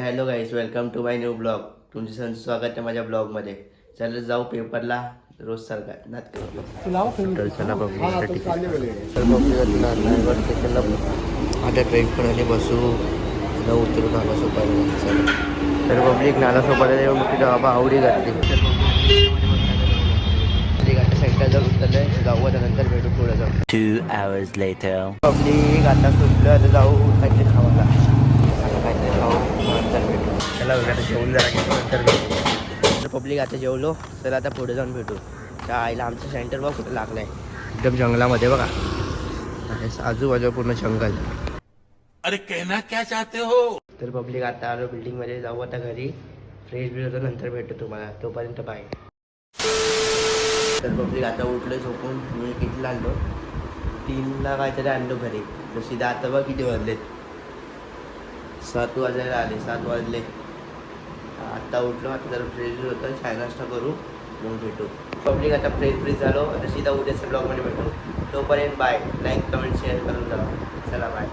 Hello guys, welcome to my new blog. तुमचं स्वागत आहे माझ्या ब्लॉगमध्ये. चला जाऊ पेपरला रोज सारखा नात करतो. चला पब्लिकसाठी स्टेशनला आता ट्रेन पण आली, बसू न उतरून आला सोपायला. तर पब्लिक नाला सोपायला येऊन तिथं बाबा आवडी घातली. आता सेंटर जर उतरलं जाऊ, नंतर भेटू पुढे जाऊ. 2 hours later. पब्लिक आता सुटलं, आता जाऊ काहीतरी खावायला. आता काहीतरी खाऊ नंतर भेटू. चला आता जेवून जरा घेऊ नंतर भेटू. तर पब्लिक आता जेवलो, तर आता पुढे जाऊन भेटू. त्या आईला आमचं सेंटर बघ कुठं लागलं आहे, एकदम जंगलामध्ये बघा. आजूबाजू पूर्ण जंगल. अरे कहना क्या चाहते हो. तर पब्लिक आता आलो बिल्डिंगमध्ये, जाऊ आता घरी, फ्रेश बी होतो, नंतर भेटतो तुम्हाला. तोपर्यंत बाय. तर पब्लिक आता उठलो झोपून. मी कितीला आणलो, 3ला काहीतरी आणलो घरी. तर सीधा आता बघ किती वाजलेत, 7 वाजायला आले. 7 वाजले. आत्ता उठलो, आता जरा फ्रेश होतं, चाय नाश्ता करू, मग भेटू. पब्लिक आता फ्रेश झालो, आता सीधा उद्याच्या ब्लॉगमध्ये भेटू. तोपर्यंत बाय. लाईक कमेंट शेअर करून जा. चला बाय.